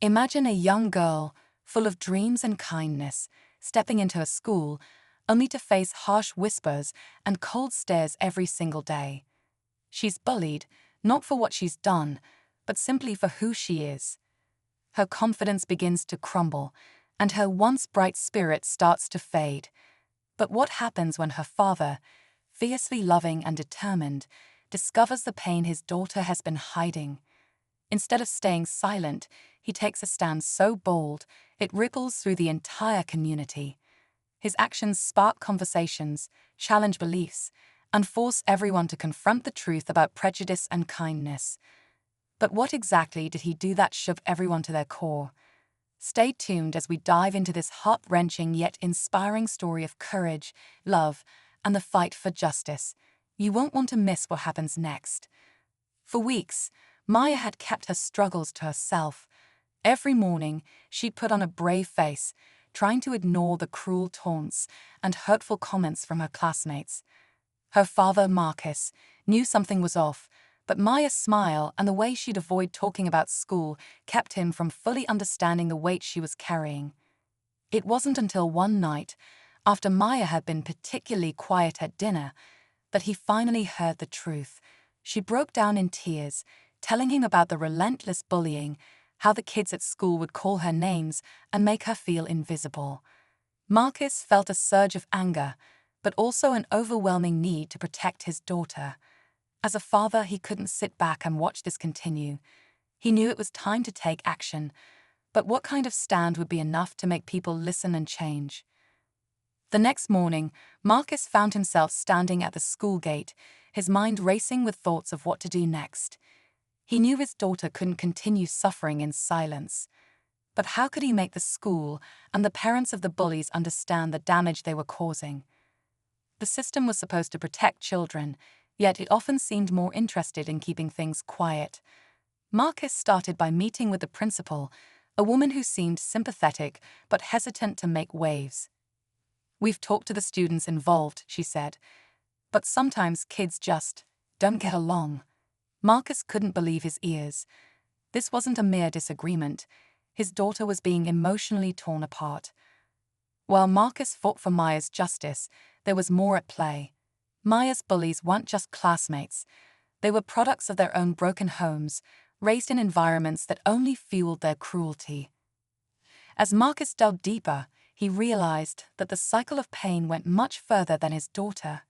Imagine a young girl, full of dreams and kindness, stepping into a school, only to face harsh whispers and cold stares every single day. She's bullied, not for what she's done, but simply for who she is. Her confidence begins to crumble, and her once bright spirit starts to fade. But what happens when her father, fiercely loving and determined, discovers the pain his daughter has been hiding? Instead of staying silent, he takes a stand so bold, it ripples through the entire community. His actions spark conversations, challenge beliefs, and force everyone to confront the truth about prejudice and kindness. But what exactly did he do that shook everyone to their core? Stay tuned as we dive into this heart-wrenching yet inspiring story of courage, love, and the fight for justice. You won't want to miss what happens next. For weeks, Maya had kept her struggles to herself. Every morning, she put on a brave face, trying to ignore the cruel taunts and hurtful comments from her classmates. Her father, Marcus, knew something was off, but Maya's smile and the way she'd avoid talking about school kept him from fully understanding the weight she was carrying. It wasn't until one night, after Maya had been particularly quiet at dinner, that he finally heard the truth. She broke down in tears, telling him about the relentless bullying, how the kids at school would call her names and make her feel invisible. Marcus felt a surge of anger, but also an overwhelming need to protect his daughter. As a father, he couldn't sit back and watch this continue. He knew it was time to take action, but what kind of stand would be enough to make people listen and change? The next morning, Marcus found himself standing at the school gate, his mind racing with thoughts of what to do next. He knew his daughter couldn't continue suffering in silence. But how could he make the school and the parents of the bullies understand the damage they were causing? The system was supposed to protect children, yet it often seemed more interested in keeping things quiet. Marcus started by meeting with the principal, a woman who seemed sympathetic but hesitant to make waves. "We've talked to the students involved," she said, "but sometimes kids just don't get along." Marcus couldn't believe his ears. This wasn't a mere disagreement. His daughter was being emotionally torn apart. While Marcus fought for Maya's justice, there was more at play. Maya's bullies weren't just classmates. They were products of their own broken homes, raised in environments that only fueled their cruelty. As Marcus delved deeper, he realized that the cycle of pain went much further than his daughter.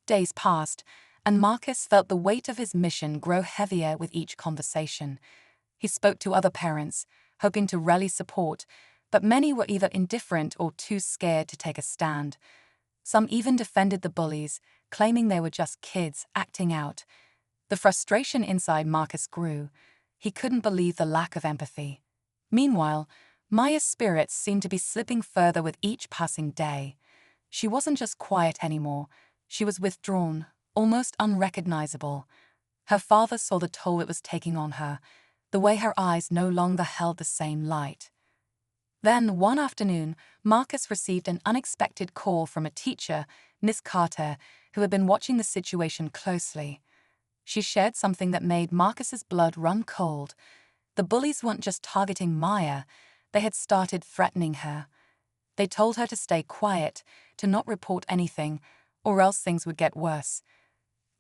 Days passed, and Marcus felt the weight of his mission grow heavier with each conversation. He spoke to other parents, hoping to rally support, but many were either indifferent or too scared to take a stand. Some even defended the bullies, claiming they were just kids acting out. The frustration inside Marcus grew. He couldn't believe the lack of empathy. Meanwhile, Maya's spirits seemed to be slipping further with each passing day. She wasn't just quiet anymore. She was withdrawn, almost unrecognizable. Her father saw the toll it was taking on her, the way her eyes no longer held the same light. Then, one afternoon, Marcus received an unexpected call from a teacher, Miss Carter, who had been watching the situation closely. She shared something that made Marcus's blood run cold. The bullies weren't just targeting Maya, they had started threatening her. They told her to stay quiet, to not report anything, or else things would get worse.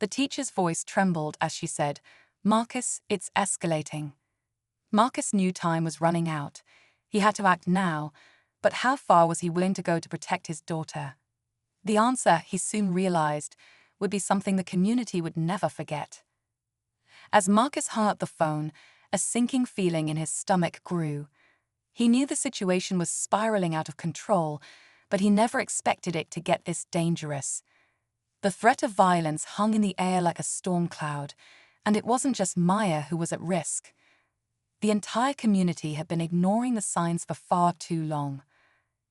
The teacher's voice trembled as she said, "Marcus, it's escalating." Marcus knew time was running out. He had to act now, but how far was he willing to go to protect his daughter? The answer, he soon realized, would be something the community would never forget. As Marcus hung up the phone, a sinking feeling in his stomach grew. He knew the situation was spiraling out of control, but he never expected it to get this dangerous. The threat of violence hung in the air like a storm cloud, and it wasn't just Maya who was at risk. The entire community had been ignoring the signs for far too long.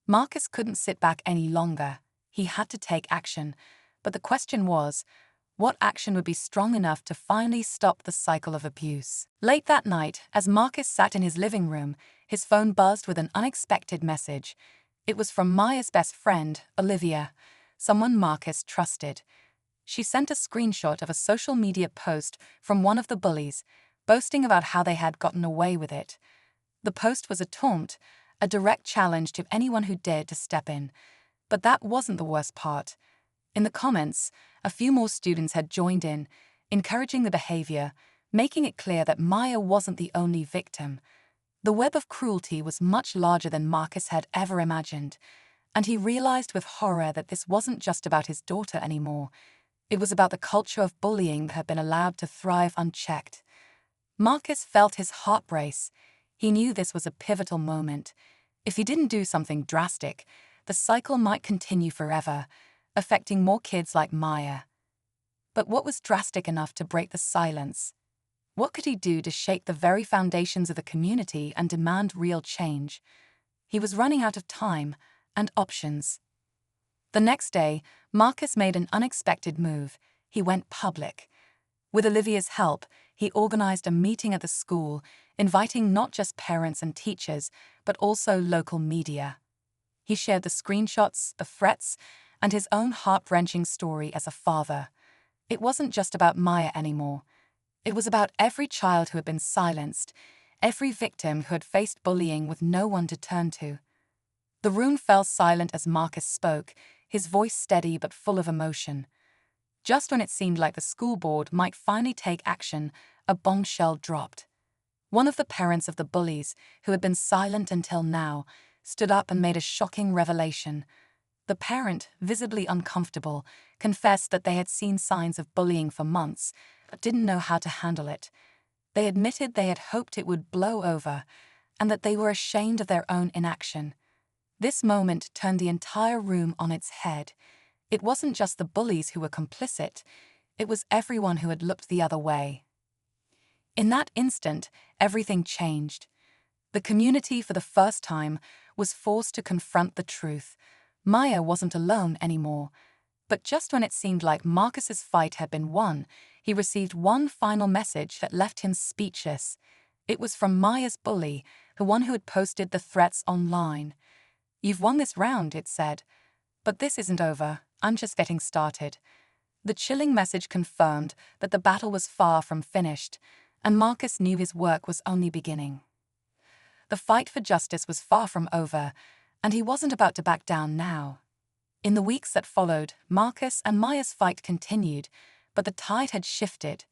Marcus couldn't sit back any longer. He had to take action, but the question was, what action would be strong enough to finally stop the cycle of abuse? Late that night, as Marcus sat in his living room, his phone buzzed with an unexpected message. It was from Maya's best friend, Olivia, someone Marcus trusted. She sent a screenshot of a social media post from one of the bullies, boasting about how they had gotten away with it. The post was a taunt, a direct challenge to anyone who dared to step in. But that wasn't the worst part. In the comments, a few more students had joined in, encouraging the behavior, making it clear that Maya wasn't the only victim. The web of cruelty was much larger than Marcus had ever imagined, and he realized with horror that this wasn't just about his daughter anymore. It was about the culture of bullying that had been allowed to thrive unchecked. Marcus felt his heart race. He knew this was a pivotal moment. If he didn't do something drastic, the cycle might continue forever, affecting more kids like Maya. But what was drastic enough to break the silence? What could he do to shake the very foundations of the community and demand real change? He was running out of time and options. The next day, Marcus made an unexpected move. He went public. With Olivia's help, he organized a meeting at the school, inviting not just parents and teachers, but also local media. He shared the screenshots, the threats, and his own heart-wrenching story as a father. It wasn't just about Maya anymore. It was about every child who had been silenced, every victim who had faced bullying with no one to turn to. The room fell silent as Marcus spoke, his voice steady but full of emotion. Just when it seemed like the school board might finally take action, a bombshell dropped. One of the parents of the bullies, who had been silent until now, stood up and made a shocking revelation. The parent, visibly uncomfortable, confessed that they had seen signs of bullying for months, but didn't know how to handle it. They admitted they had hoped it would blow over, and that they were ashamed of their own inaction. This moment turned the entire room on its head. It wasn't just the bullies who were complicit, it was everyone who had looked the other way. In that instant, everything changed. The community, for the first time, was forced to confront the truth. Maya wasn't alone anymore. But just when it seemed like Marcus's fight had been won, he received one final message that left him speechless. It was from Maya's bully, the one who had posted the threats online. "You've won this round," it said. "But this isn't over. I'm just getting started." The chilling message confirmed that the battle was far from finished, and Marcus knew his work was only beginning. The fight for justice was far from over, and he wasn't about to back down now. In the weeks that followed, Marcus and Maya's fight continued, but the tide had shifted.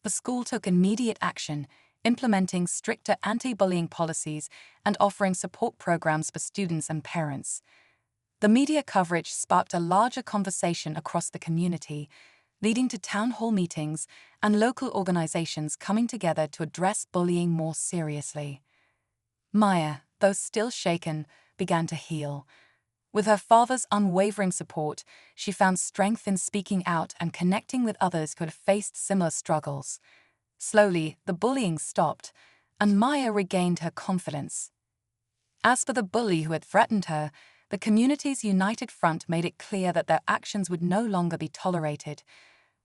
The school took immediate action, implementing stricter anti-bullying policies and offering support programs for students and parents. The media coverage sparked a larger conversation across the community, leading to town hall meetings and local organizations coming together to address bullying more seriously. Maya, though still shaken, began to heal. With her father's unwavering support, she found strength in speaking out and connecting with others who had faced similar struggles. Slowly, the bullying stopped, and Maya regained her confidence. As for the bully who had threatened her, the community's united front made it clear that their actions would no longer be tolerated.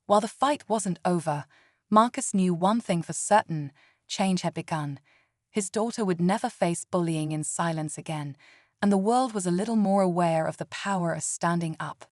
While the fight wasn't over, Marcus knew one thing for certain: change had begun. His daughter would never face bullying in silence again, and the world was a little more aware of the power of standing up.